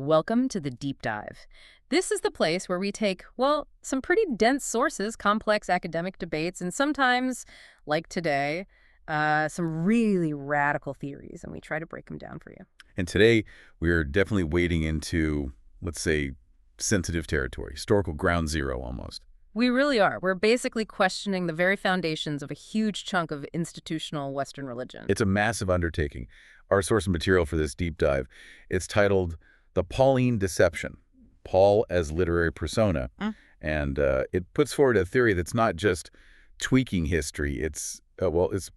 Welcome to the Deep Dive. This is the place where we take, well, some pretty dense sources, complex academic debates, and sometimes, like today, some really radical theories, and we try to break them down for you. And today, we're definitely wading into, let's say, sensitive territory, historical ground zero almost. We really are. We're basically questioning the very foundations of a huge chunk of institutional Western religion. It's a massive undertaking. Our source of material for this deep dive, it's titled The Pauline Deception, Paul as Literary Persona. And it puts forward a theory that's not just tweaking history, it's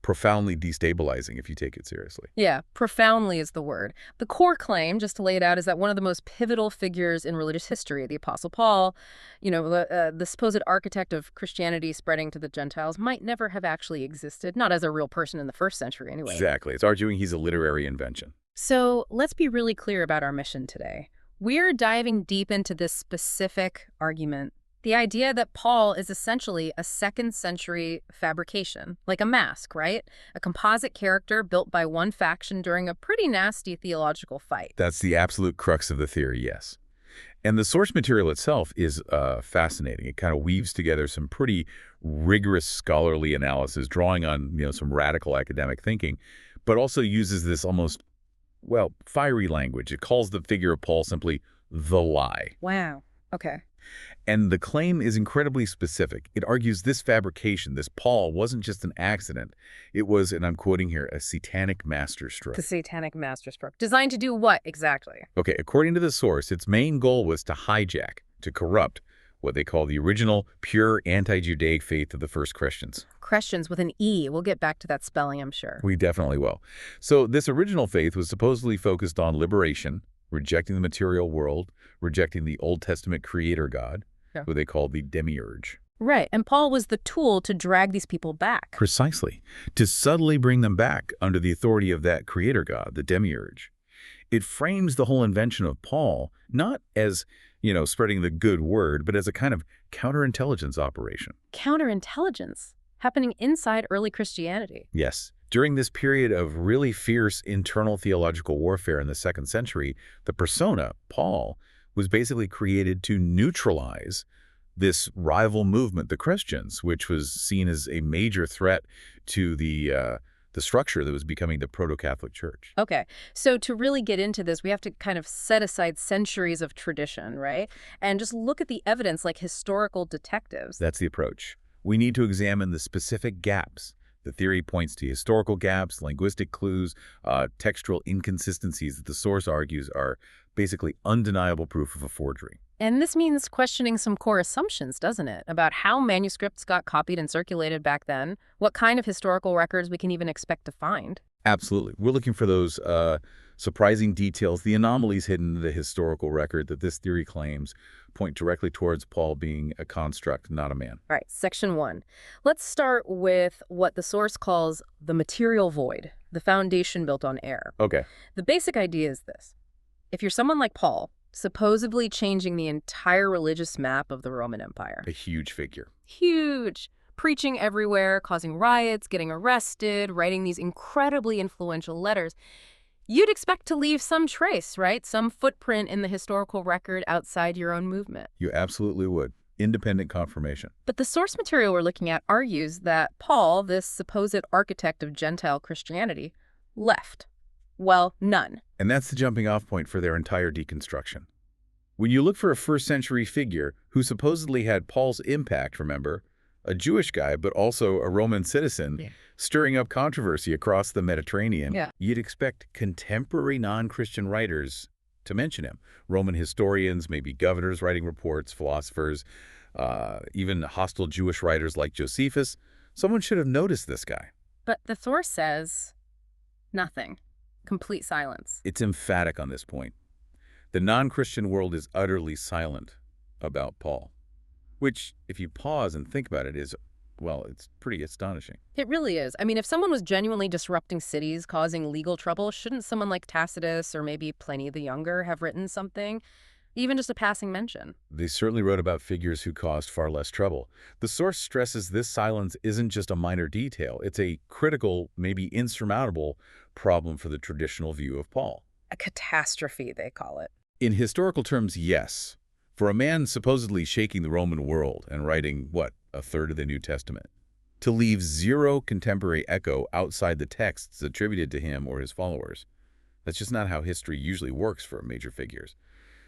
profoundly destabilizing if you take it seriously. Yeah, profoundly is the word. The core claim, just to lay it out, is that one of the most pivotal figures in religious history, the Apostle Paul, the supposed architect of Christianity spreading to the Gentiles, might never have actually existed, not as a real person in the first century anyway. Exactly. It's arguing he's a literary invention. So let's be really clear about our mission today. We're diving deep into this specific argument. The idea that Paul is essentially a 2nd century fabrication, like a mask, right? A composite character built by one faction during a pretty nasty theological fight. That's the absolute crux of the theory, yes. And the source material itself is fascinating. It kind of weaves together some pretty rigorous scholarly analysis, drawing on some radical academic thinking, but also uses this almost, fiery language. It calls the figure of Paul simply the lie. Wow. Okay. And the claim is incredibly specific. It argues this fabrication, this Paul, wasn't just an accident. It was, and I'm quoting here, a satanic masterstroke. The satanic masterstroke. Designed to do what exactly? Okay, according to the source, its main goal was to hijack, to corrupt, what they call the original, pure anti-Judaic faith of the first Christians. Chrestians with an E. We'll get back to that spelling, I'm sure. We definitely will. So this original faith was supposedly focused on liberation, rejecting the material world, rejecting the Old Testament creator God, who they called the demiurge. Right, and Paul was the tool to drag these people back. Precisely, to subtly bring them back under the authority of that creator God, the demiurge. It frames the whole invention of Paul not as, spreading the good word, but as a kind of counterintelligence operation. Counterintelligence? Happening inside early Christianity. Yes. During this period of really fierce internal theological warfare in the 2nd century, the persona, Paul, was basically created to neutralize this rival movement, the Chrestians, which was seen as a major threat to the structure that was becoming the proto-Catholic Church. Okay, so to really get into this, we have to kind of set aside centuries of tradition, right? And just look at the evidence like historical detectives. That's the approach. We need to examine the specific gaps. The theory points to historical gaps, linguistic clues, textual inconsistencies that the source argues are basically undeniable proof of a forgery. And this means questioning some core assumptions, doesn't it? About how manuscripts got copied and circulated back then, what kind of historical records we can even expect to find. Absolutely. We're looking for those surprising details, the anomalies hidden in the historical record that this theory claims point directly towards Paul being a construct, not a man. All right, section 1. Let's start with what the source calls the material void, the foundation built on air. Okay. The basic idea is this. If you're someone like Paul, supposedly changing the entire religious map of the Roman Empire. A huge figure. Huge. Preaching everywhere, causing riots, getting arrested, writing these incredibly influential letters. You'd expect to leave some trace, right? Some footprint in the historical record outside your own movement. You absolutely would. Independent confirmation. But the source material we're looking at argues that Paul, this supposed architect of Gentile Christianity, left. Well, none. And that's the jumping off point for their entire deconstruction. When you look for a first century figure who supposedly had Paul's impact, remember, a Jewish guy, but also a Roman citizen, stirring up controversy across the Mediterranean, you'd expect contemporary non-Christian writers to mention him. Roman historians, maybe governors writing reports, philosophers, even hostile Jewish writers like Josephus. Someone should have noticed this guy. But the source says nothing. Complete silence. It's emphatic on this point. The non-Christian world is utterly silent about Paul, which, if you pause and think about it, is, it's pretty astonishing. It really is. I mean, if someone was genuinely disrupting cities, causing legal trouble, shouldn't someone like Tacitus or maybe Pliny the Younger have written something? Even just a passing mention. They certainly wrote about figures who caused far less trouble. The source stresses this silence isn't just a minor detail. It's a critical, maybe insurmountable problem for the traditional view of Paul. A catastrophe, they call it. In historical terms, yes. For a man supposedly shaking the Roman world and writing, what, a third of the New Testament, to leave zero contemporary echo outside the texts attributed to him or his followers. That's just not how history usually works for major figures.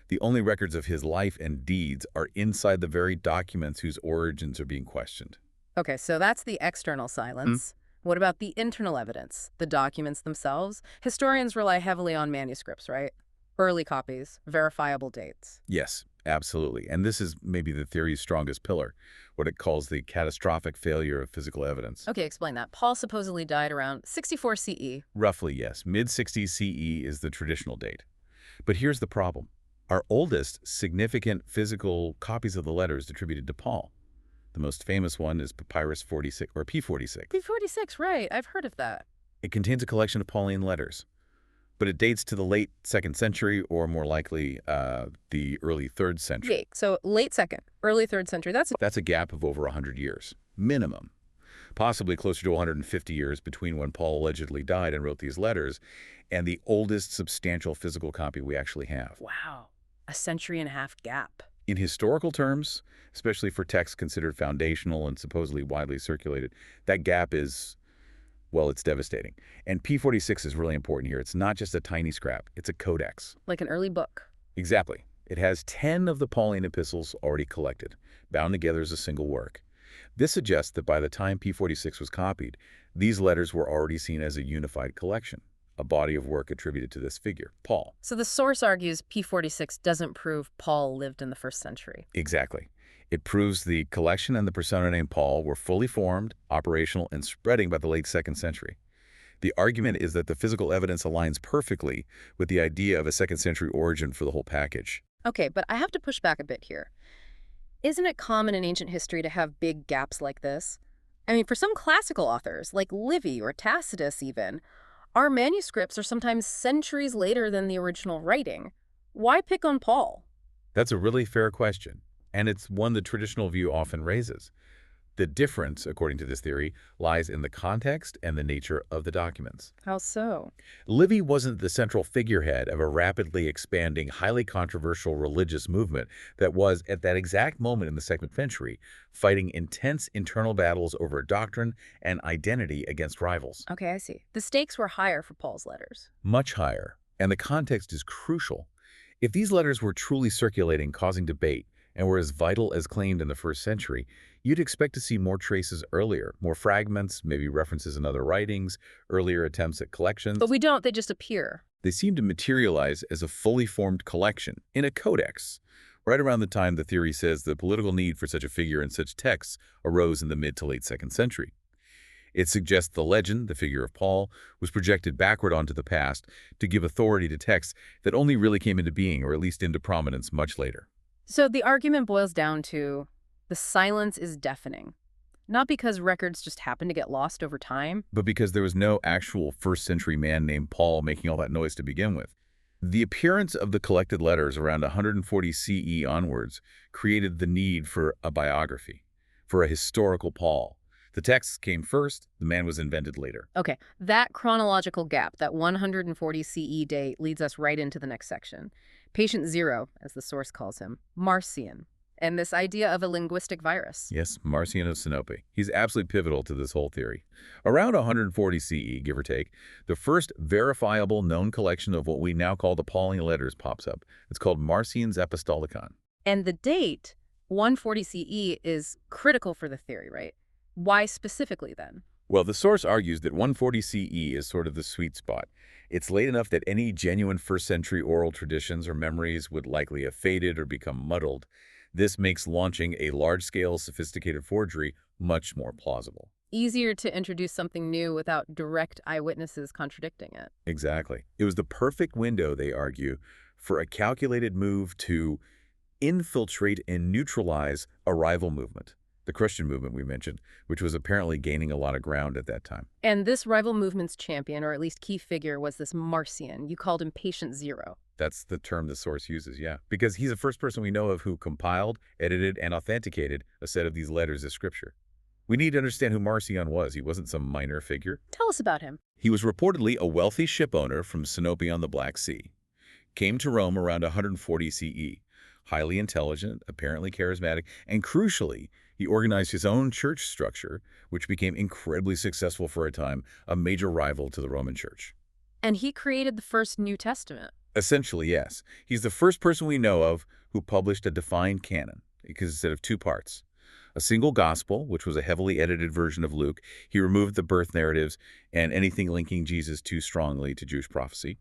The only records of his life and deeds are inside the very documents whose origins are being questioned. Okay, so that's the external silence. What about the internal evidence, the documents themselves? Historians rely heavily on manuscripts, right? Early copies, verifiable dates. Yes, absolutely. And this is maybe the theory's strongest pillar, what it calls the catastrophic failure of physical evidence. Okay, explain that. Paul supposedly died around 64 CE. Roughly, yes. Mid-60s CE is the traditional date. But here's the problem. Our oldest significant physical copies of the letters attributed to Paul. The most famous one is Papyrus 46, or P46. P46, right. I've heard of that. It contains a collection of Pauline letters, but it dates to the late 2nd century, or more likely, the early 3rd century. Okay, so late 2nd, early 3rd century. That's a gap of over 100 years, minimum. Possibly closer to 150 years between when Paul allegedly died and wrote these letters and the oldest substantial physical copy we actually have. Wow, a century-and-a-half gap. In historical terms, especially for texts considered foundational and supposedly widely circulated, that gap is, well, it's devastating. And P46 is really important here. It's not just a tiny scrap. It's a codex. Like an early book. Exactly. It has 10 of the Pauline epistles already collected, bound together as a single work. This suggests that by the time P46 was copied, these letters were already seen as a unified collection, a body of work attributed to this figure, Paul. So the source argues P46 doesn't prove Paul lived in the 1st century. Exactly. It proves the collection and the persona named Paul were fully formed, operational, and spreading by the late 2nd century. The argument is that the physical evidence aligns perfectly with the idea of a 2nd century origin for the whole package. Okay, but I have to push back a bit here. Isn't it common in ancient history to have big gaps like this? I mean, for some classical authors, like Livy or Tacitus even, our manuscripts are sometimes centuries later than the original writing. Why pick on Paul? That's a really fair question, and it's one the traditional view often raises. The difference, according to this theory, lies in the context and the nature of the documents. How so? Livy wasn't the central figurehead of a rapidly expanding, highly controversial religious movement that was, at that exact moment in the 2nd century, fighting intense internal battles over doctrine and identity against rivals. Okay, I see. The stakes were higher for Paul's letters. Much higher, and the context is crucial. If these letters were truly circulating, causing debate, and were as vital as claimed in the 1st century, you'd expect to see more traces earlier, more fragments, maybe references in other writings, earlier attempts at collections. But we don't, they just appear. They seem to materialize as a fully formed collection in a codex, right around the time the theory says the political need for such a figure and such texts arose in the mid to late 2nd century. It suggests the legend, the figure of Paul, was projected backward onto the past to give authority to texts that only really came into being, or at least into prominence, much later. So the argument boils down to the silence is deafening. Not because records just happen to get lost over time, but because there was no actual 1st century man named Paul making all that noise to begin with. The appearance of the collected letters around 140 CE onwards created the need for a biography, for a historical Paul. The texts came first, the man was invented later. Okay, that chronological gap, that 140 CE date, leads us right into the next section. Patient zero, as the source calls him, Marcion, and this idea of a linguistic virus. Yes, Marcion of Sinope. He's absolutely pivotal to this whole theory. Around 140 CE, give or take, the first verifiable known collection of what we now call the Pauline letters pops up. It's called Marcion's Epistolicon. And the date, 140 CE, is critical for the theory, right? Why specifically then? Well, the source argues that 140 CE is sort of the sweet spot. It's late enough that any genuine 1st century oral traditions or memories would likely have faded or become muddled. This makes launching a large-scale, sophisticated forgery much more plausible. Easier to introduce something new without direct eyewitnesses contradicting it. Exactly. It was the perfect window, they argue, for a calculated move to infiltrate and neutralize a rival movement. The Christian movement we mentioned, which was apparently gaining a lot of ground at that time. And this rival movement's champion, or at least key figure, was this Marcion. You called him Patient Zero. That's the term the source uses, yeah. Because he's the first person we know of who compiled, edited, and authenticated a set of these letters as scripture. We need to understand who Marcion was. He wasn't some minor figure. Tell us about him. He was reportedly a wealthy ship owner from Sinope on the Black Sea. came to Rome around 140 CE. Highly intelligent, apparently charismatic, and crucially, he organized his own church structure, which became incredibly successful for a time, a major rival to the Roman Church. And he created the first New Testament. Essentially, yes. He's the first person we know of who published a defined canon. It consisted of two parts. A single gospel, which was a heavily edited version of Luke. He removed the birth narratives and anything linking Jesus too strongly to Jewish prophecy.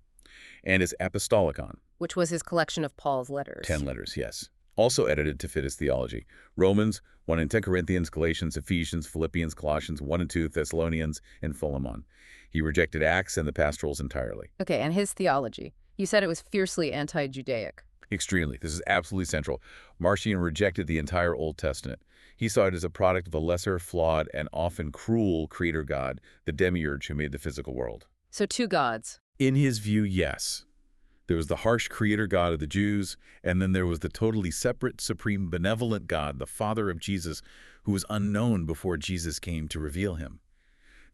And his Apostolicon. Which was his collection of Paul's letters. 10 letters, yes. Also edited to fit his theology. Romans, 1 and 10 Corinthians, Galatians, Ephesians, Philippians, Colossians, 1 and 2 Thessalonians, and Philemon. He rejected Acts and the pastorals entirely. Okay, and his theology. You said it was fiercely anti-Judaic. Extremely. This is absolutely central. Marcion rejected the entire Old Testament. He saw it as a product of a lesser, flawed, and often cruel creator god, the demiurge who made the physical world. So two gods. In his view, yes. There was the harsh creator god of the Jews, and then there was the totally separate, supreme, benevolent God, the Father of Jesus, who was unknown before Jesus came to reveal him.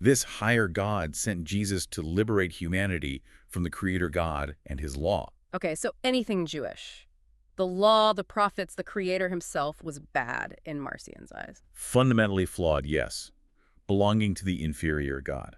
This higher God sent Jesus to liberate humanity from the creator God and his law. Okay, so anything Jewish. The law, the prophets, the creator himself was bad in Marcion's eyes. Fundamentally flawed, yes. Belonging to the inferior God.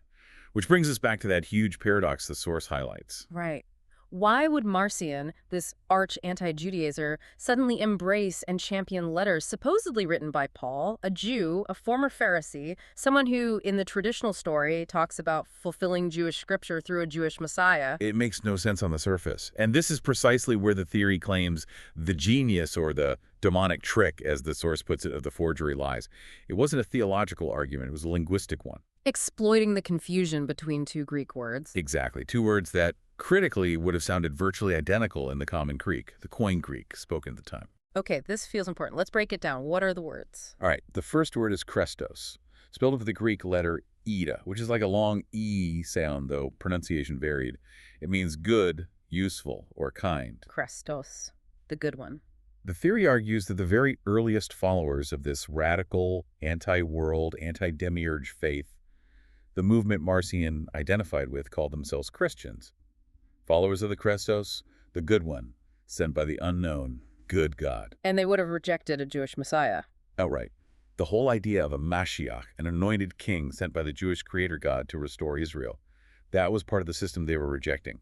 Which brings us back to that huge paradox the source highlights. Right. Why would Marcion, this arch anti-Judaizer, suddenly embrace and champion letters supposedly written by Paul, a Jew, a former Pharisee, someone who, in the traditional story, talks about fulfilling Jewish scripture through a Jewish Messiah? It makes no sense on the surface. And this is precisely where the theory claims the genius or the demonic trick, as the source puts it, of the forgery lies. It wasn't a theological argument, it was a linguistic one. Exploiting the confusion between two Greek words. Exactly. Two words that critically would have sounded virtually identical in the common Greek, the Koine Greek, spoken at the time. Okay, this feels important. Let's break it down. What are the words? All right, the first word is Chrestos, spelled with the Greek letter eta, which is like a long E sound, though pronunciation varied. It means good, useful, or kind. Chrestos, the good one. The theory argues that the very earliest followers of this radical, anti-world, anti-demiurge faith, the movement Marcion identified with, called themselves Christians. Followers of the Chrestos, the good one, sent by the unknown, good God. And they would have rejected a Jewish Messiah. Outright. The whole idea of a Mashiach, an anointed king sent by the Jewish creator God to restore Israel, that was part of the system they were rejecting.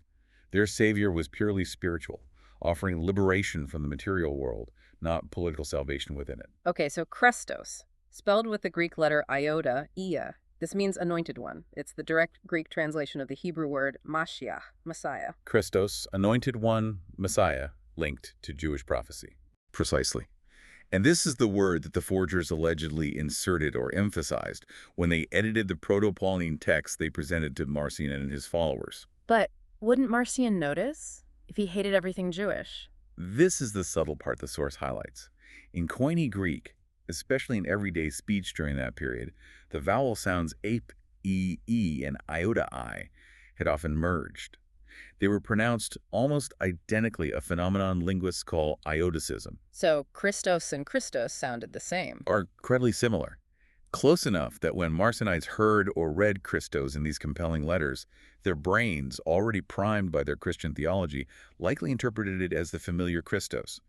Their savior was purely spiritual, offering liberation from the material world, not political salvation within it. Okay, so Chrestos, spelled with the Greek letter iota, ia. This means anointed one. It's the direct Greek translation of the Hebrew word Mashiach, Messiah. Chrestos, anointed one, Messiah, linked to Jewish prophecy. Precisely. And this is the word that the forgers allegedly inserted or emphasized when they edited the Proto-Pauline text they presented to Marcion and his followers. But wouldn't Marcion notice if he hated everything Jewish? This is the subtle part the source highlights. In Koine Greek, especially in everyday speech during that period, the vowel sounds ape, e, and iota I had often merged. They were pronounced almost identically, a phenomenon linguists call ioticism. So Christos and Christos sounded the same. Are incredibly similar. Close enough that when Marcionites heard or read Christos in these compelling letters, their brains, already primed by their Christian theology, likely interpreted it as the familiar Christos.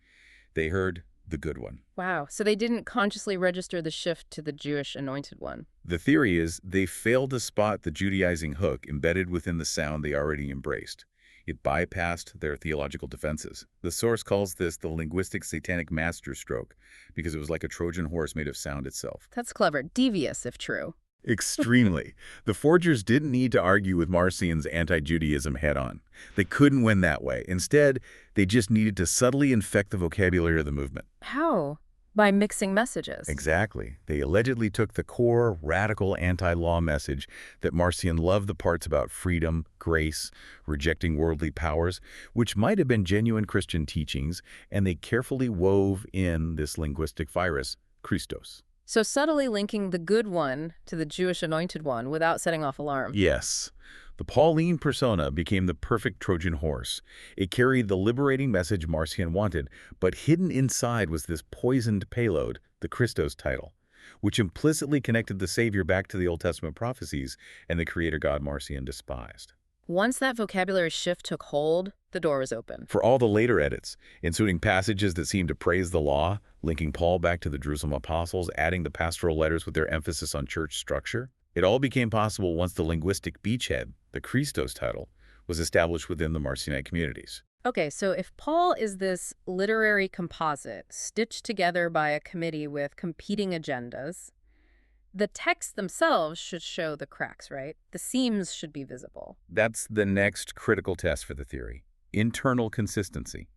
They heard the good one. Wow, so they didn't consciously register the shift to the Jewish anointed one. The theory is they failed to spot the Judaizing hook embedded within the sound they already embraced. It bypassed their theological defenses. The source calls this the linguistic satanic masterstroke because it was like a Trojan horse made of sound itself. That's clever. Devious, if true. Extremely. The forgers didn't need to argue with Marcion's anti-Judaism head-on. They couldn't win that way. Instead, they just needed to subtly infect the vocabulary of the movement. How? By mixing messages. Exactly. They allegedly took the core, radical anti-law message that Marcion loved the parts about freedom, grace, rejecting worldly powers, which might have been genuine Christian teachings, and they carefully wove in this linguistic virus, Christos. So subtly linking the good one to the Jewish anointed one without setting off alarm. Yes. The Pauline persona became the perfect Trojan horse. It carried the liberating message Marcion wanted, but hidden inside was this poisoned payload, the Christos title, which implicitly connected the Savior back to the Old Testament prophecies and the creator God Marcion despised. Once that vocabulary shift took hold, the door was open. For all the later edits, including passages that seem to praise the law, linking Paul back to the Jerusalem apostles, adding the pastoral letters with their emphasis on church structure, it all became possible once the linguistic beachhead, the Chrestos title, was established within the Marcionite communities. Okay, so if Paul is this literary composite stitched together by a committee with competing agendas, the texts themselves should show the cracks, right? The seams should be visible. That's the next critical test for the theory: internal consistency.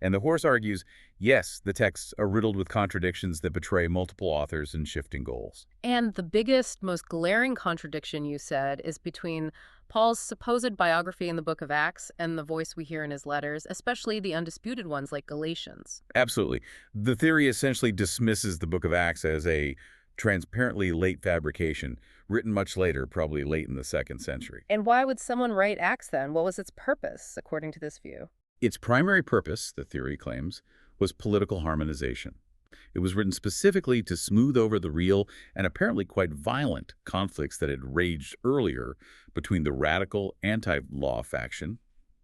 And the horse argues, yes, the texts are riddled with contradictions that betray multiple authors and shifting goals. And the biggest, most glaring contradiction, you said, is between Paul's supposed biography in the book of Acts and the voice we hear in his letters, especially the undisputed ones like Galatians. Absolutely. The theory essentially dismisses the book of Acts as a transparently late fabrication, written much later, probably late in the 2nd century. And why would someone write Acts then? What was its purpose, according to this view? Its primary purpose, the theory claims, was political harmonization. It was written specifically to smooth over the real and apparently quite violent conflicts that had raged earlier between the radical anti-law faction,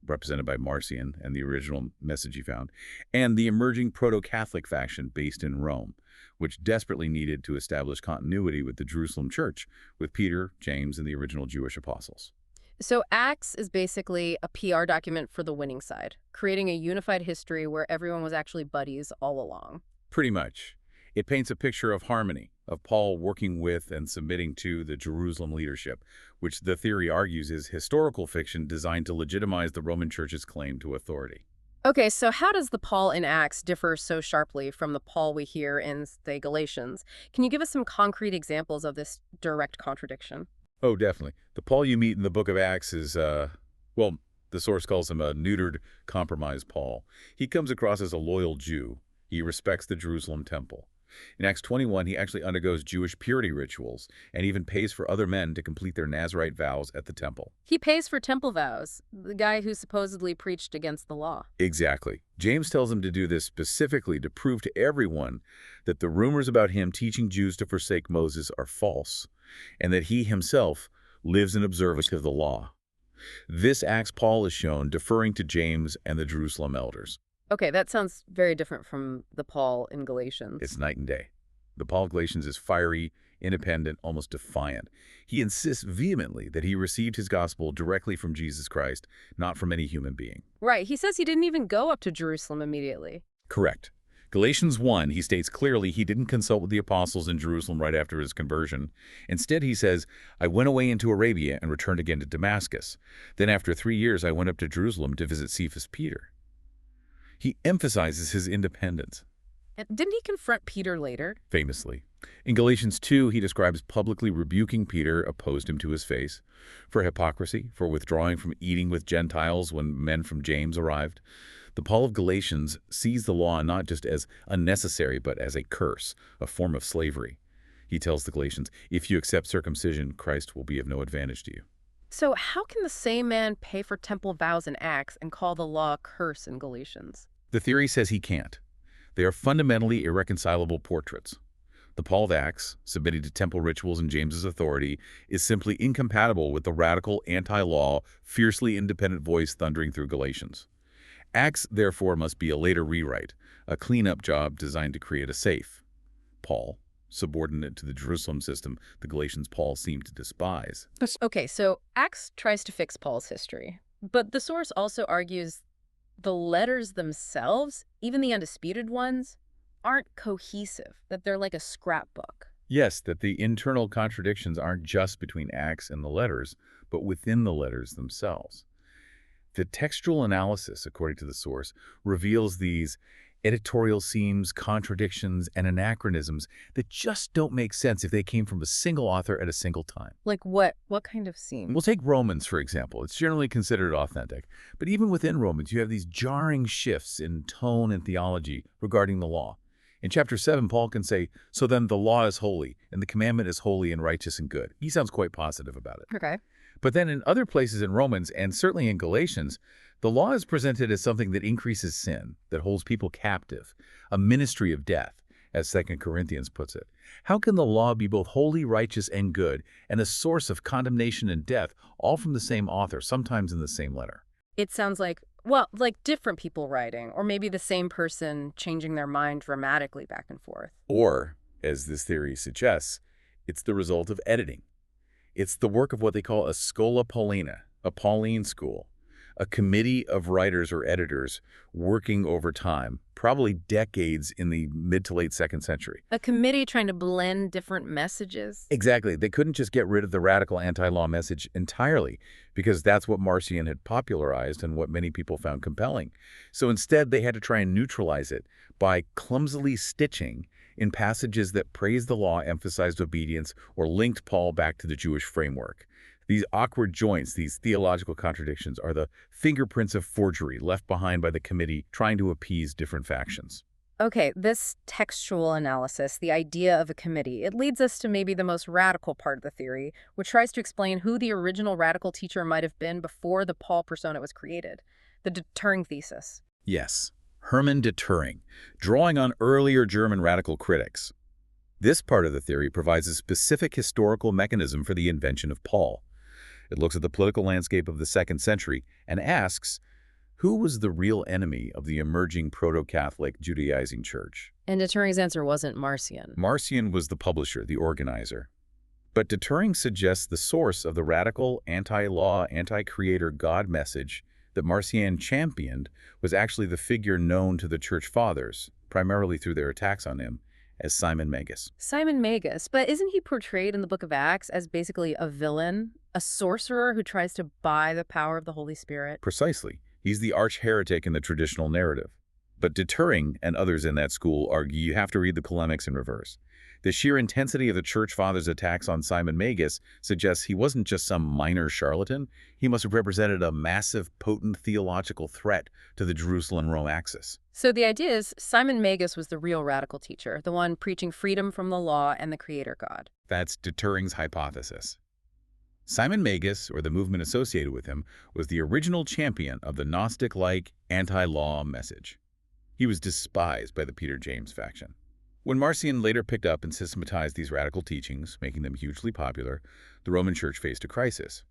represented by Marcion and the original message he found, and the emerging proto-Catholic faction based in Rome, which desperately needed to establish continuity with the Jerusalem church, with Peter, James, and the original Jewish apostles. So Acts is basically a PR document for the winning side, creating a unified history where everyone was actually buddies all along. Pretty much. It paints a picture of harmony, of Paul working with and submitting to the Jerusalem leadership, which the theory argues is historical fiction designed to legitimize the Roman Church's claim to authority. Okay, so how does the Paul in Acts differ so sharply from the Paul we hear in, say, Galatians? Can you give us some concrete examples of this direct contradiction? Oh, definitely. The Paul you meet in the book of Acts is, well, the source calls him a neutered, compromised Paul. He comes across as a loyal Jew. He respects the Jerusalem temple. In Acts 21, he actually undergoes Jewish purity rituals and even pays for other men to complete their Nazirite vows at the temple. He pays for temple vows, the guy who supposedly preached against the law. Exactly. James tells him to do this specifically to prove to everyone that the rumors about him teaching Jews to forsake Moses are false, and that he himself lives in observance of the law. This Acts Paul is shown deferring to James and the Jerusalem elders. Okay, that sounds very different from the Paul in Galatians. It's night and day. The Paul of Galatians is fiery, independent, almost defiant. He insists vehemently that he received his gospel directly from Jesus Christ, not from any human being. Right, he says he didn't even go up to Jerusalem immediately. Correct. Galatians 1, he states clearly he didn't consult with the apostles in Jerusalem right after his conversion. Instead, he says, I went away into Arabia and returned again to Damascus. Then after 3 years, I went up to Jerusalem to visit Cephas Peter. He emphasizes his independence. And didn't he confront Peter later? Famously. In Galatians 2, he describes publicly rebuking Peter, opposed him to his face, for hypocrisy, for withdrawing from eating with Gentiles when men from James arrived. The Paul of Galatians sees the law not just as unnecessary, but as a curse, a form of slavery. He tells the Galatians, if you accept circumcision, Christ will be of no advantage to you. So how can the same man pay for temple vows in Acts and call the law a curse in Galatians? The theory says he can't. They are fundamentally irreconcilable portraits. The Paul of Acts, submitting to temple rituals and James's authority, is simply incompatible with the radical, anti-law, fiercely independent voice thundering through Galatians. Acts, therefore, must be a later rewrite, a cleanup job designed to create a safe Paul, subordinate to the Jerusalem system the Galatians Paul seemed to despise. Okay, so Acts tries to fix Paul's history, but the source also argues the letters themselves, even the undisputed ones, aren't cohesive, that they're like a scrapbook. Yes, that the internal contradictions aren't just between Acts and the letters, but within the letters themselves. The textual analysis, according to the source, reveals these editorial seams, contradictions, and anachronisms that just don't make sense if they came from a single author at a single time. Like what? What kind of seam? We'll take Romans, for example. It's generally considered authentic. But even within Romans, you have these jarring shifts in tone and theology regarding the law. In chapter 7, Paul can say, so then the law is holy, and the commandment is holy and righteous and good. He sounds quite positive about it. Okay. But then in other places in Romans, and certainly in Galatians, the law is presented as something that increases sin, that holds people captive, a ministry of death, as 2nd Corinthians puts it. How can the law be both holy, righteous, and good, and a source of condemnation and death, all from the same author, sometimes in the same letter? It sounds like Well, like different people writing, or maybe the same person changing their mind dramatically back and forth. Or, as this theory suggests, it's the result of editing. It's the work of what they call a Schola Paulina, a Pauline school, a committee of writers or editors working over time, probably decades in the mid to late 2nd century. A committee trying to blend different messages. Exactly. They couldn't just get rid of the radical anti-law message entirely, because that's what Marcion had popularized and what many people found compelling. So instead, they had to try and neutralize it by clumsily stitching in passages that praised the law, emphasized obedience, or linked Paul back to the Jewish framework. These awkward joints, these theological contradictions, are the fingerprints of forgery left behind by the committee trying to appease different factions. Okay, this textual analysis, the idea of a committee, it leads us to maybe the most radical part of the theory, which tries to explain who the original radical teacher might have been before the Paul persona was created, the Detering thesis. Yes, Hermann Detering, drawing on earlier German radical critics. This part of the theory provides a specific historical mechanism for the invention of Paul. It looks at the political landscape of the 2nd century and asks, who was the real enemy of the emerging proto-Catholic Judaizing church? And Detering's answer wasn't Marcion. Marcion was the publisher, the organizer. But Detering suggests the source of the radical, anti-law, anti-creator God message that Marcion championed was actually the figure known to the church fathers, primarily through their attacks on him, as Simon Magus. Simon Magus, but isn't he portrayed in the book of Acts as basically a villain, a sorcerer who tries to buy the power of the Holy Spirit? Precisely. He's the arch-heretic in the traditional narrative. But Detering and others in that school argue you have to read the polemics in reverse. The sheer intensity of the Church Fathers' attacks on Simon Magus suggests he wasn't just some minor charlatan. He must have represented a massive, potent theological threat to the Jerusalem-Rome axis. So the idea is Simon Magus was the real radical teacher, the one preaching freedom from the law and the creator God. That's Detering's hypothesis. Simon Magus, or the movement associated with him, was the original champion of the Gnostic-like anti-law message. He was despised by the Peter James faction. When Marcion later picked up and systematized these radical teachings, making them hugely popular, the Roman Church faced a crisis.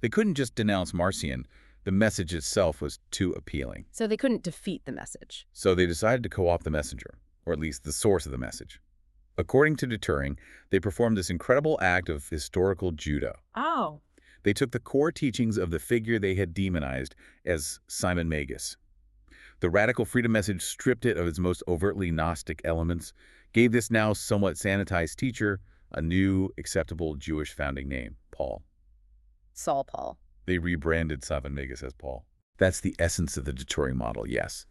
They couldn't just denounce Marcion. The message itself was too appealing. So they couldn't defeat the message. So they decided to co-opt the messenger, or at least the source of the message. According to Detering, they performed this incredible act of historical judo. Oh. They took the core teachings of the figure they had demonized as Simon Magus. The radical freedom message stripped it of its most overtly Gnostic elements, gave this now somewhat sanitized teacher a new, acceptable Jewish founding name, Paul. Saul Paul. They rebranded Simon Magus as Paul. That's the essence of the Detering model, yes.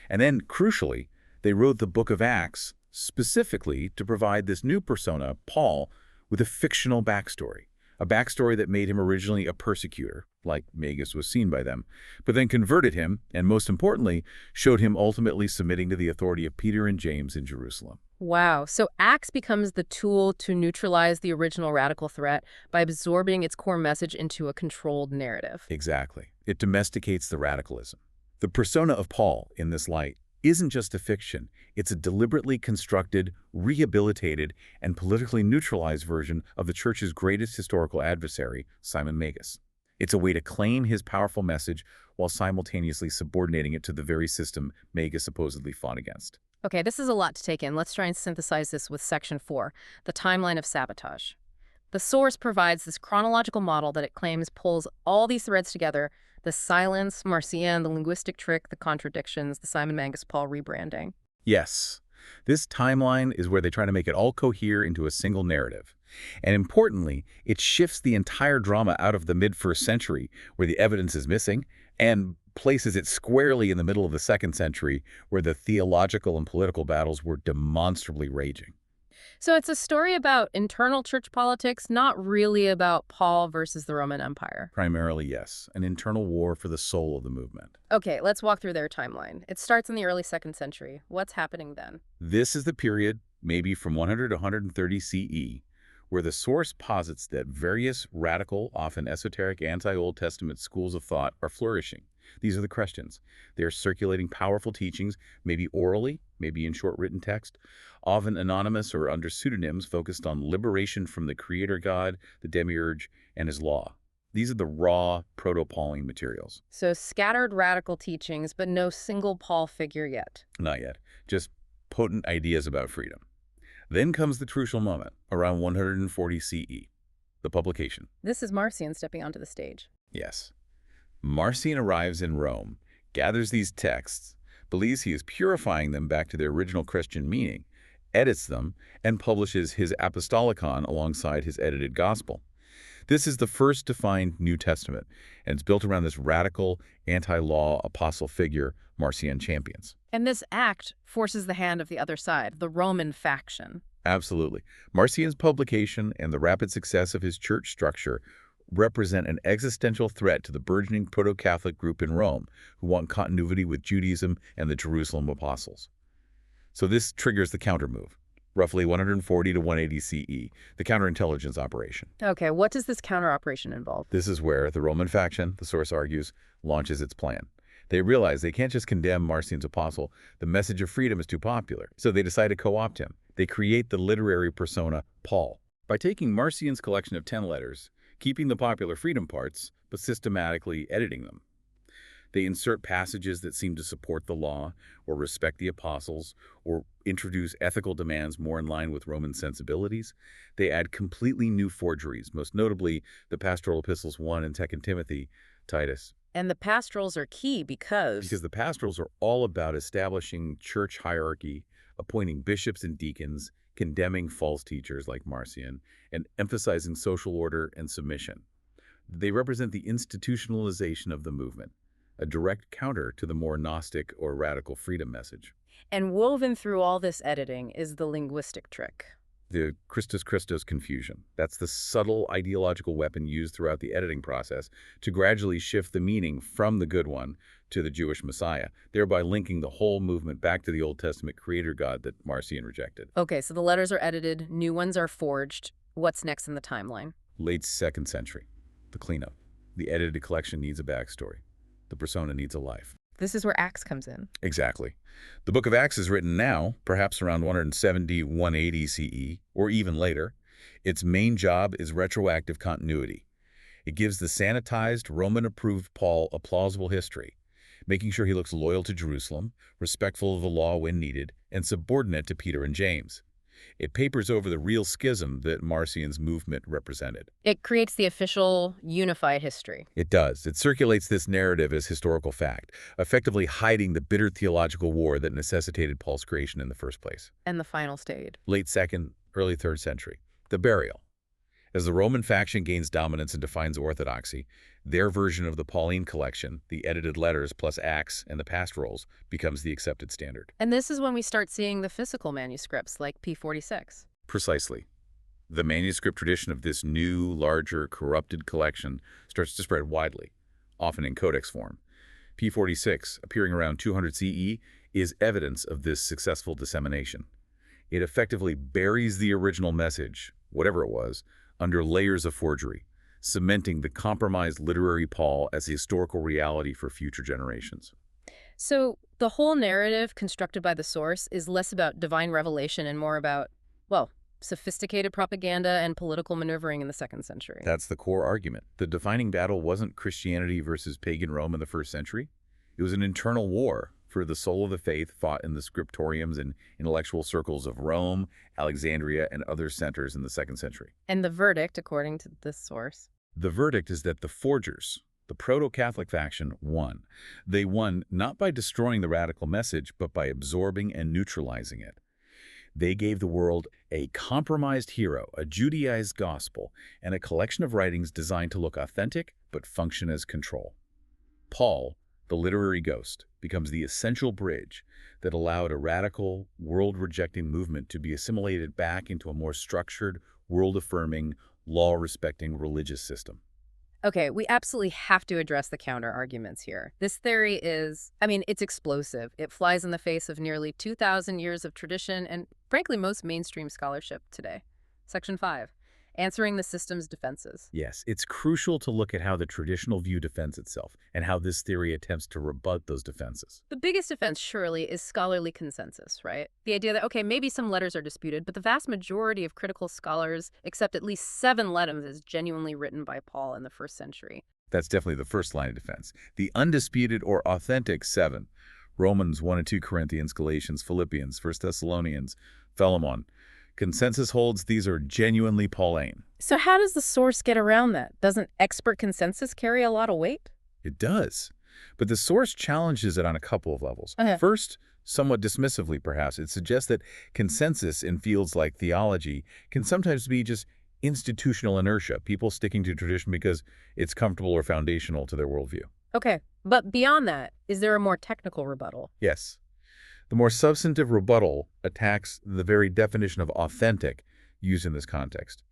And then, crucially, they wrote the book of Acts specifically to provide this new persona, Paul, with a fictional backstory. A backstory that made him originally a persecutor, like Magus was seen by them, but then converted him, and most importantly, showed him ultimately submitting to the authority of Peter and James in Jerusalem. Wow. So Acts becomes the tool to neutralize the original radical threat by absorbing its core message into a controlled narrative. Exactly. It domesticates the radicalism. The persona of Paul, in this light, isn't just a fiction. It's a deliberately constructed, rehabilitated, and politically neutralized version of the Church's greatest historical adversary, Simon Magus. It's a way to claim his powerful message while simultaneously subordinating it to the very system Magus supposedly fought against. Okay, this is a lot to take in. Let's try and synthesize this with Section 4, the timeline of sabotage. The source provides this chronological model that it claims pulls all these threads together: the silence, Marcion, the linguistic trick, the contradictions, the Simon Magus-Paul rebranding. Yes, this timeline is where they try to make it all cohere into a single narrative. And importantly, it shifts the entire drama out of the mid-1st century, where the evidence is missing, and places it squarely in the middle of the 2nd century, where the theological and political battles were demonstrably raging. So it's a story about internal church politics, not really about Paul versus the Roman Empire. Primarily, yes, an internal war for the soul of the movement. Okay, let's walk through their timeline. It starts in the early 2nd century. What's happening then? This is the period, maybe from 100 to 130 CE, where the source posits that various radical, often esoteric anti-Old Testament schools of thought are flourishing. These are the Chrestians. They are circulating powerful teachings, maybe orally, maybe in short written text, often anonymous or under pseudonyms, focused on liberation from the creator God, the demiurge, and his law. These are the raw proto-Pauline materials. So scattered radical teachings, but no single Paul figure yet. Not yet. Just potent ideas about freedom. Then comes the crucial moment, around 140 CE, the publication. This is Marcion stepping onto the stage. Yes. Marcion arrives in Rome, gathers these texts, believes he is purifying them back to their original Christian meaning, edits them, and publishes his Apostolicon alongside his edited Gospel. This is the first defined New Testament, and it's built around this radical, anti-law apostle figure Marcion champions. And this act forces the hand of the other side, the Roman faction. Absolutely. Marcion's publication and the rapid success of his church structure represent an existential threat to the burgeoning proto-Catholic group in Rome who want continuity with Judaism and the Jerusalem apostles. So this triggers the countermove, roughly 140 to 180 CE, the counterintelligence operation. Okay, what does this counter-operation involve? This is where the Roman faction, the source argues, launches its plan. They realize they can't just condemn Marcion's apostle. The message of freedom is too popular, so they decide to co-opt him. They create the literary persona Paul. By taking Marcion's collection of 10 letters, keeping the popular freedom parts, but systematically editing them. They insert passages that seem to support the law, or respect the apostles, or introduce ethical demands more in line with Roman sensibilities. They add completely new forgeries, most notably the pastoral epistles 1 and 2nd Timothy, Titus. And the pastorals are key because the pastorals are all about establishing church hierarchy, appointing bishops and deacons, condemning false teachers like Marcion, and emphasizing social order and submission. They represent the institutionalization of the movement, a direct counter to the more Gnostic or radical freedom message. And woven through all this editing is the linguistic trick. The Chrestos confusion. That's the subtle ideological weapon used throughout the editing process to gradually shift the meaning from the good one to the Jewish Messiah, thereby linking the whole movement back to the Old Testament creator God that Marcion rejected. Okay, so the letters are edited, new ones are forged. What's next in the timeline? Late 2nd century. The cleanup. The edited collection needs a backstory. The persona needs a life. This is where Acts comes in. Exactly. The book of Acts is written now, perhaps around 170, 180 CE, or even later. Its main job is retroactive continuity. It gives the sanitized, Roman-approved Paul a plausible history, making sure he looks loyal to Jerusalem, respectful of the law when needed, and subordinate to Peter and James. It papers over the real schism that Marcion's movement represented. It creates the official, unified history. It does. It circulates this narrative as historical fact, effectively hiding the bitter theological war that necessitated Paul's creation in the first place. And the final stage. Late 2nd, early 3rd century. The burial. As the Roman faction gains dominance and defines orthodoxy, their version of the Pauline collection, the edited letters plus Acts and the pastorals, becomes the accepted standard. And this is when we start seeing the physical manuscripts like P46. Precisely. The manuscript tradition of this new, larger, corrupted collection starts to spread widely, often in codex form. P46, appearing around 200 CE, is evidence of this successful dissemination. It effectively buries the original message, whatever it was, under layers of forgery, cementing the compromised literary Paul as a historical reality for future generations. So the whole narrative constructed by the source is less about divine revelation and more about, well, sophisticated propaganda and political maneuvering in the 2nd century. That's the core argument. The defining battle wasn't Christianity versus pagan Rome in the 1st century. It was an internal war for the soul of the faith fought in the scriptoriums and intellectual circles of Rome, Alexandria, and other centers in the 2nd century. And the verdict, according to this source? The verdict is that the forgers, the proto-Catholic faction, won. They won not by destroying the radical message, but by absorbing and neutralizing it. They gave the world a compromised hero, a Judaized gospel, and a collection of writings designed to look authentic but function as control. Paul, the literary ghost, becomes the essential bridge that allowed a radical, world-rejecting movement to be assimilated back into a more structured, world-affirming, law-respecting religious system. Okay, we absolutely have to address the counter-arguments here. This theory is, it's explosive. It flies in the face of nearly 2,000 years of tradition and, frankly, most mainstream scholarship today. Section 5. answering the system's defenses. Yes, it's crucial to look at how the traditional view defends itself and how this theory attempts to rebut those defenses. The biggest defense, surely, is scholarly consensus, right? The idea that, okay, maybe some letters are disputed, but the vast majority of critical scholars accept at least 7 letters as genuinely written by Paul in the 1st century. That's definitely the first line of defense. The undisputed or authentic 7, Romans 1 and 2 Corinthians, Galatians, Philippians, 1 Thessalonians, Philemon. Consensus holds these are genuinely Pauline. So how does the source get around that? Doesn't expert consensus carry a lot of weight? It does. But the source challenges it on a couple of levels. First, somewhat dismissively perhaps, it suggests that consensus in fields like theology can sometimes be just institutional inertia, people sticking to tradition because it's comfortable or foundational to their worldview. Okay, but beyond that, is there a more technical rebuttal? Yes. The more substantive rebuttal attacks the very definition of authentic used in this context.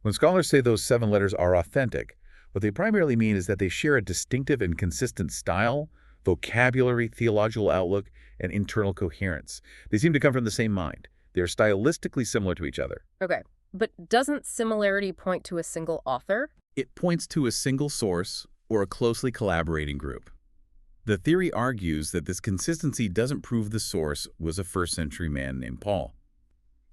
When scholars say those 7 letters are authentic, what they primarily mean is that they share a distinctive and consistent style, vocabulary, theological outlook, and internal coherence. They seem to come from the same mind. They are stylistically similar to each other. Okay, but doesn't similarity point to a single author? It points to a single source or a closely collaborating group. The theory argues that this consistency doesn't prove the source was a 1st century man named Paul.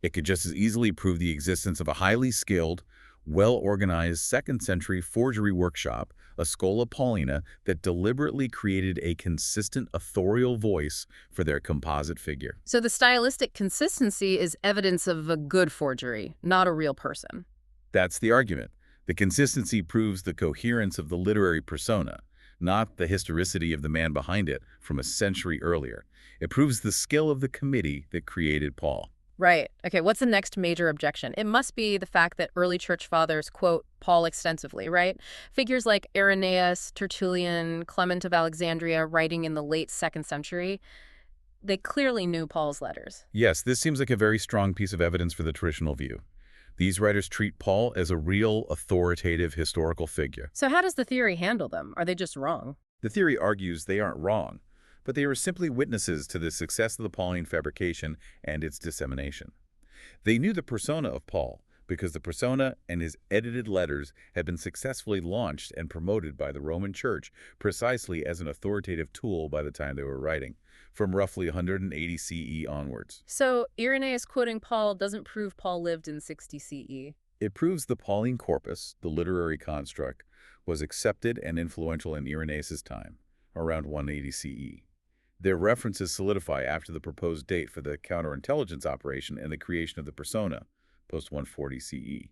It could just as easily prove the existence of a highly skilled, well-organized 2nd century forgery workshop, a Schola Paulina, that deliberately created a consistent authorial voice for their composite figure. So the stylistic consistency is evidence of a good forgery, not a real person. That's the argument. The consistency proves the coherence of the literary persona, not the historicity of the man behind it from a century earlier. It proves the skill of the committee that created Paul. Right. Okay, what's the next major objection? It must be the fact that early church fathers quote Paul extensively, right? Figures like Irenaeus, Tertullian, Clement of Alexandria, writing in the late 2nd century, they clearly knew Paul's letters. Yes, this seems like a very strong piece of evidence for the traditional view. These writers treat Paul as a real, authoritative historical figure. So how does the theory handle them? Are they just wrong? The theory argues they aren't wrong, but they were simply witnesses to the success of the Pauline fabrication and its dissemination. They knew the persona of Paul because the persona and his edited letters had been successfully launched and promoted by the Roman Church precisely as an authoritative tool by the time they were writing, from roughly 180 CE onwards. So Irenaeus quoting Paul doesn't prove Paul lived in 60 CE. It proves the Pauline corpus, the literary construct, was accepted and influential in Irenaeus' time, around 180 CE. Their references solidify after the proposed date for the counterintelligence operation and the creation of the persona, post-140 CE.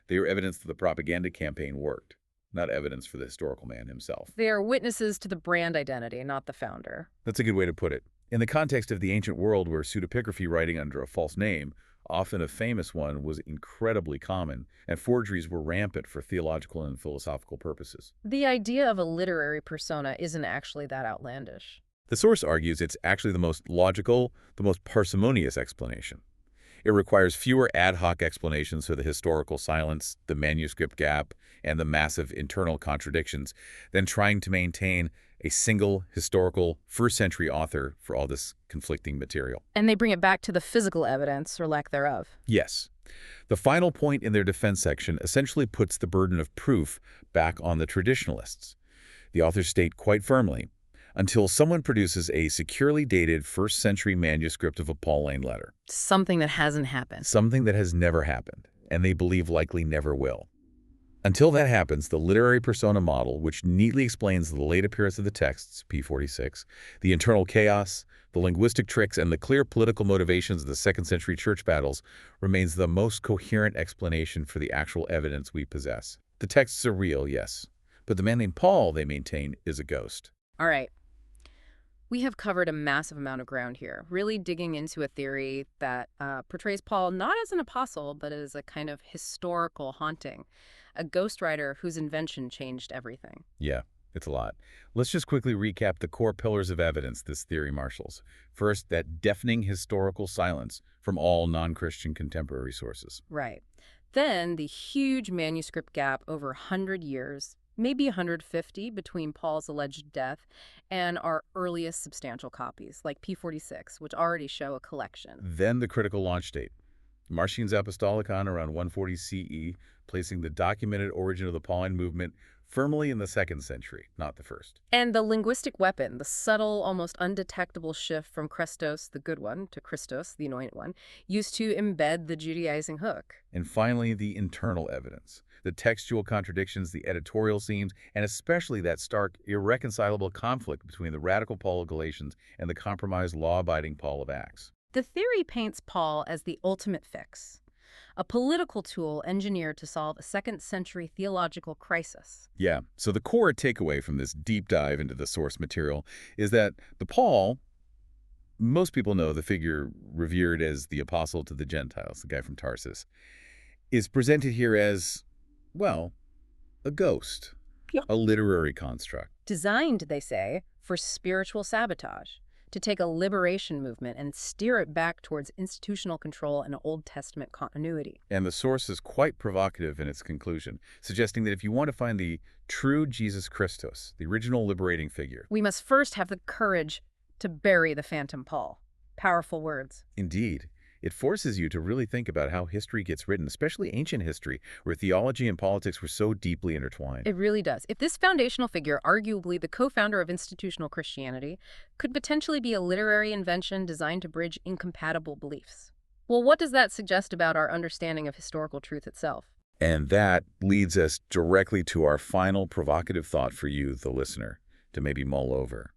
They are evidence that the propaganda campaign worked, not evidence for the historical man himself. They are witnesses to the brand identity, not the founder. That's a good way to put it. In the context of the ancient world where pseudepigraphy writing under a false name, often a famous one, was incredibly common, and forgeries were rampant for theological and philosophical purposes. The idea of a literary persona isn't actually that outlandish. The source argues it's actually the most logical, the most parsimonious explanation. It requires fewer ad hoc explanations for the historical silence, the manuscript gap, and the massive internal contradictions than trying to maintain a single historical 1st century author for all this conflicting material. And they bring it back to the physical evidence, or lack thereof. Yes. The final point in their defense section essentially puts the burden of proof back on the traditionalists. The authors state quite firmly, until someone produces a securely dated 1st century manuscript of a Pauline letter. Something that hasn't happened. Something that has never happened, and they believe likely never will. Until that happens, the literary persona model, which neatly explains the late appearance of the texts, p46, the internal chaos, the linguistic tricks, and the clear political motivations of the 2nd century church battles, remains the most coherent explanation for the actual evidence we possess. The texts are real, yes, but the man named Paul, they maintain, is a ghost. All right. We have covered a massive amount of ground here, really digging into a theory that portrays Paul not as an apostle, but as a kind of historical haunting, a ghostwriter whose invention changed everything. Yeah, it's a lot. Let's just quickly recap the core pillars of evidence this theory marshals. First, that deafening historical silence from all non-Christian contemporary sources. Right. Then the huge manuscript gap over 100 years, maybe 150 between Paul's alleged death and our earliest substantial copies, like P46, which already show a collection. Then the critical launch date, Marcion's Apostolicon around 140 CE, placing the documented origin of the Pauline movement firmly in the 2nd century, not the 1st. And the linguistic weapon, the subtle, almost undetectable shift from Chrestos, the good one, to Christos, the anointed one, used to embed the Judaizing hook. And finally, the internal evidence, the textual contradictions, the editorial seams, and especially that stark, irreconcilable conflict between the radical Paul of Galatians and the compromised, law-abiding Paul of Acts. The theory paints Paul as the ultimate fix, a political tool engineered to solve a 2nd-century theological crisis. Yeah, so the core takeaway from this deep dive into the source material is that the Paul, most people know the figure revered as the apostle to the Gentiles, the guy from Tarsus, is presented here as, well, a ghost, a literary construct. Designed, they say, for spiritual sabotage, to take a liberation movement and steer it back towards institutional control and Old Testament continuity. And the source is quite provocative in its conclusion, suggesting that if you want to find the true Jesus Christos, the original liberating figure, we must first have the courage to bury the phantom Paul. Powerful words. Indeed. It forces you to really think about how history gets written, especially ancient history, where theology and politics were so deeply intertwined. It really does. If this foundational figure, arguably the co-founder of institutional Christianity, could potentially be a literary invention designed to bridge incompatible beliefs, well, what does that suggest about our understanding of historical truth itself? And that leads us directly to our final provocative thought for you, the listener, to maybe mull over.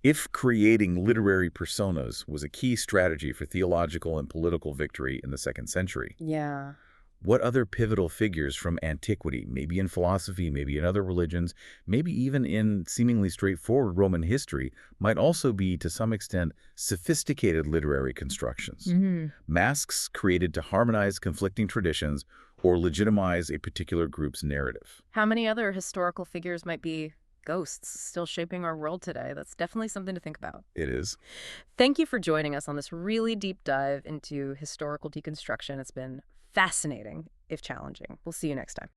If creating literary personas was a key strategy for theological and political victory in the 2nd century, Yeah. what other pivotal figures from antiquity, maybe in philosophy, maybe in other religions, maybe even in seemingly straightforward Roman history, might also be, to some extent, sophisticated literary constructions? Masks created to harmonize conflicting traditions or legitimize a particular group's narrative. How many other historical figures might be ghosts still shaping our world today? That's definitely something to think about. It is. Thank you for joining us on this really deep dive into historical deconstruction. It's been fascinating, if challenging. We'll see you next time.